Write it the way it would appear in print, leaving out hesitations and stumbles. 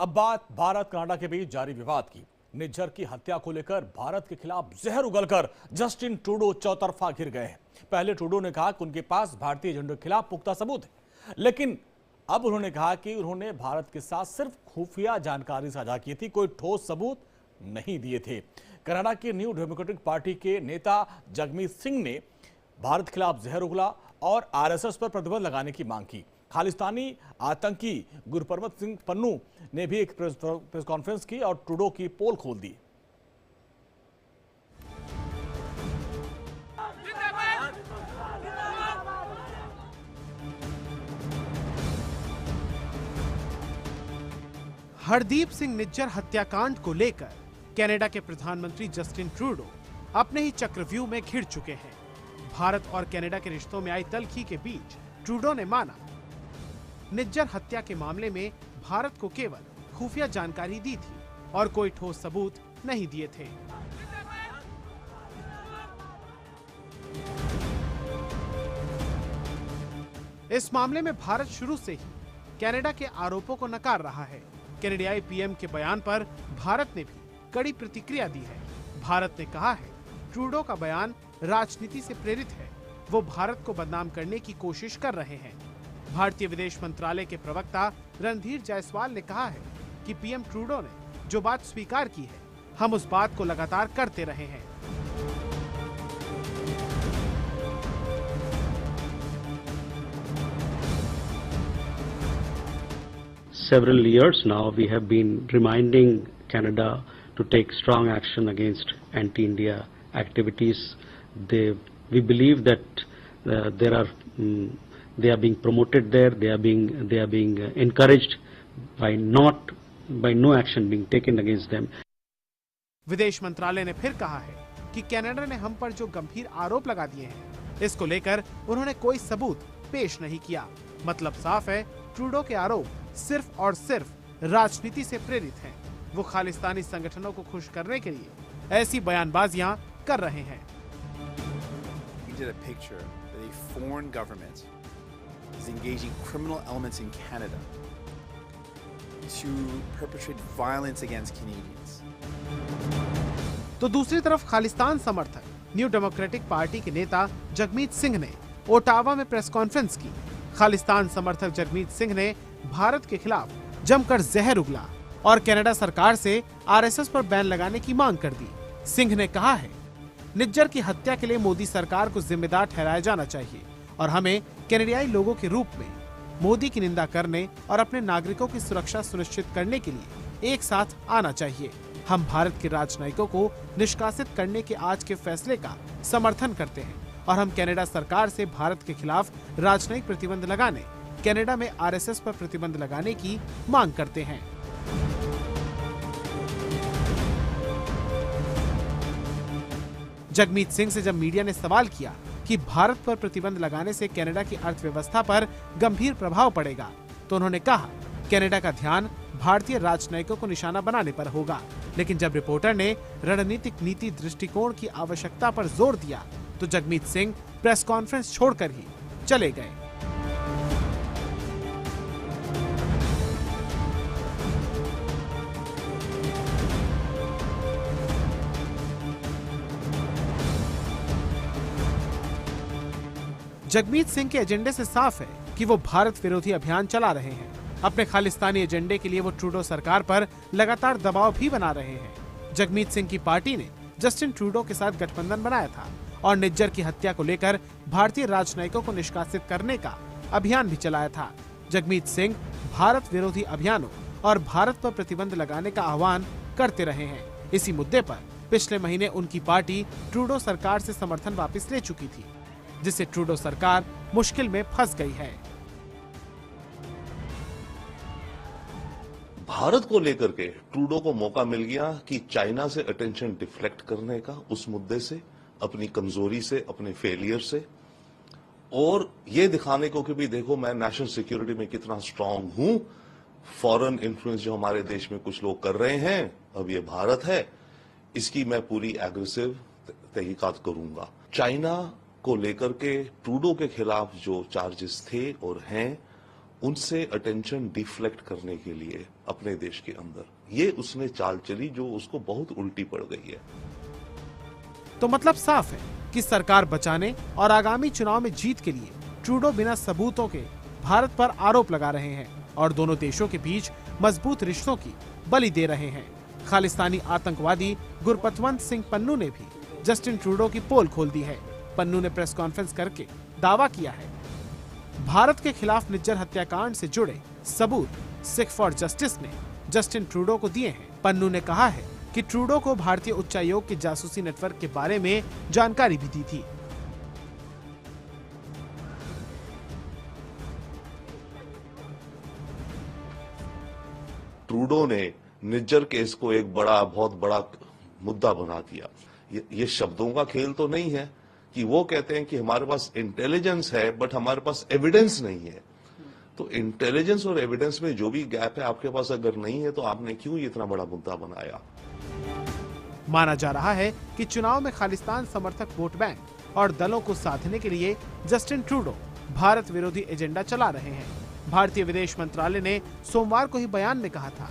अब बात भारत कनाडा के बीच जारी विवाद की। निज्जर की हत्या को लेकर भारत के खिलाफ जहर उगलकर जस्टिन ट्रूडो चौतरफा घिर गए हैं। पहले ट्रूडो ने कहा कि उनके पास भारतीय एजेंडों के खिलाफ पुख्ता सबूत है, लेकिन अब उन्होंने कहा कि उन्होंने भारत के साथ सिर्फ खुफिया जानकारी साझा की थी, कोई ठोस सबूत नहीं दिए थे। कनाडा की न्यू डेमोक्रेटिक पार्टी के नेता जगमीत सिंह ने भारत के खिलाफ जहर उगला और आरएसएस पर प्रतिबंध लगाने की मांग की। खालिस्तानी आतंकी गुरपरवत सिंह पन्नू ने भी एक प्रेस कॉन्फ्रेंस की और ट्रूडो की पोल खोल दी। हरदीप सिंह निज्जर हत्याकांड को लेकर कनाडा के प्रधानमंत्री जस्टिन ट्रूडो अपने ही चक्रव्यूह में घिर चुके हैं। भारत और कनाडा के रिश्तों में आई तल्खी के बीच ट्रूडो ने माना, निज्जर हत्या के मामले में भारत को केवल खुफिया जानकारी दी थी और कोई ठोस सबूत नहीं दिए थे। इस मामले में भारत शुरू से ही कनाडा के आरोपों को नकार रहा है। कनाडाई पीएम के बयान पर भारत ने भी कड़ी प्रतिक्रिया दी है। भारत ने कहा है, ट्रूडो का बयान राजनीति से प्रेरित है, वो भारत को बदनाम करने की कोशिश कर रहे हैं। भारतीय विदेश मंत्रालय के प्रवक्ता रणधीर जायसवाल ने कहा है कि पीएम ट्रूडो ने जो बात स्वीकार की है, हम उस बात को लगातार करते रहे हैं। Several years now we have been reminding Canada to take strong action against anti-India activities. We believe that they are being promoted there. They are being encouraged by no action being taken against them. विदेश मंत्रालय ने फिर कहा है कि Canada ने हम पर जो गंभीर आरोप लगा दिए हैं, इसको लेकर उन्होंने कोई सबूत पेश नहीं किया। मतलब साफ है, ट्रूडो के आरोप सिर्फ और सिर्फ राजनीति से प्रेरित हैं। वो खालिस्तानी संगठनों को खुश करने के लिए ऐसी बयानबाजियां कर रहे हैं। engaging criminal elements in Canada to perpetrate violence against Canadians. तो दूसरी तरफ खालिस्तान समर्थक न्यू डेमोक्रेटिक पार्टी के नेता जगमीत सिंह ने ओटावा में प्रेस कॉन्फ्रेंस की। खालिस्तान समर्थक जगमीत सिंह ने भारत के खिलाफ जमकर जहर उगला और कनाडा सरकार से आरएसएस पर बैन लगाने की मांग कर दी। सिंह ने कहा है, निज्जर की हत्या के लिए मोदी सरकार को जिम्मेदार ठहराया जाना चाहिए और हमें कनाडाई लोगों के रूप में मोदी की निंदा करने और अपने नागरिकों की सुरक्षा सुनिश्चित करने के लिए एक साथ आना चाहिए। हम भारत के राजनयिकों को निष्कासित करने के आज के फैसले का समर्थन करते हैं और हम कनाडा सरकार से भारत के खिलाफ राजनयिक प्रतिबंध लगाने, कनाडा में आरएसएस पर प्रतिबंध लगाने की मांग करते हैं। जगमीत सिंह से जब मीडिया ने सवाल किया कि भारत पर प्रतिबंध लगाने से कनाडा की अर्थव्यवस्था पर गंभीर प्रभाव पड़ेगा, तो उन्होंने कहा, कनाडा का ध्यान भारतीय राजनयिकों को निशाना बनाने पर होगा। लेकिन जब रिपोर्टर ने रणनीतिक नीति दृष्टिकोण की आवश्यकता पर जोर दिया, तो जगमीत सिंह प्रेस कॉन्फ्रेंस छोड़कर ही चले गए। जगमीत सिंह के एजेंडे से साफ है कि वो भारत विरोधी अभियान चला रहे हैं। अपने खालिस्तानी एजेंडे के लिए वो ट्रूडो सरकार पर लगातार दबाव भी बना रहे हैं। जगमीत सिंह की पार्टी ने जस्टिन ट्रूडो के साथ गठबंधन बनाया था और निज्जर की हत्या को लेकर भारतीय राजनयिकों को निष्कासित करने का अभियान भी चलाया था। जगमीत सिंह भारत विरोधी अभियानों और भारत पर प्रतिबंध लगाने का आह्वान करते रहे हैं। इसी मुद्दे पर पिछले महीने उनकी पार्टी ट्रूडो सरकार से समर्थन वापस ले चुकी थी, जिससे ट्रूडो सरकार मुश्किल में फंस गई है। भारत को लेकर के ट्रूडो को मौका मिल गया कि चाइना से अटेंशन डिफ्लेक्ट करने का, उस मुद्दे से, अपनी कमजोरी से, अपने फेलियर से, और ये दिखाने को कि भी देखो मैं नेशनल सिक्योरिटी में कितना स्ट्रांग हूं। फॉरेन इन्फ्लुएंस जो हमारे देश में कुछ लोग कर रहे हैं, अब ये भारत है, इसकी मैं पूरी एग्रेसिव तहकीकात करूंगा। चाइना को लेकर के ट्रूडो के खिलाफ जो चार्जेस थे और हैं, उनसे अटेंशन डिफ्लेक्ट करने के लिए अपने देश के अंदर ये उसने चाल चली जो उसको बहुत उल्टी पड़ गई है। तो मतलब साफ है कि सरकार बचाने और आगामी चुनाव में जीत के लिए ट्रूडो बिना सबूतों के भारत पर आरोप लगा रहे हैं और दोनों देशों के बीच मजबूत रिश्तों की बलि दे रहे हैं। खालिस्तानी आतंकवादी गुरपतवंत सिंह पन्नू ने भी जस्टिन ट्रूडो की पोल खोल दी है। पन्नू ने प्रेस कॉन्फ्रेंस करके दावा किया है भारत के खिलाफ निज्जर हत्याकांड से जुड़े सबूत सिख फॉर जस्टिस ने जस्टिन ट्रूडो को दिए हैं। पन्नू ने कहा है कि ट्रूडो को भारतीय उच्चायोग के जासूसी नेटवर्क के बारे में जानकारी भी दी थी। ट्रूडो ने निज्जर केस को एक बहुत बड़ा मुद्दा बना दिया। ये शब्दों का खेल तो नहीं है कि वो कहते हैं कि हमारे पास इंटेलिजेंस है बट हमारे पास एविडेंस नहीं है। तो इंटेलिजेंस और एविडेंस में जो भी गैप है आपके पास अगर नहीं है तो आपने क्यों ये इतना बड़ा मुद्दा बनाया। माना जा रहा है कि चुनाव में खालिस्तान समर्थक वोट बैंक और दलों को साधने के लिए जस्टिन ट्रूडो भारत विरोधी एजेंडा चला रहे हैं। भारतीय विदेश मंत्रालय ने सोमवार को ही बयान में कहा था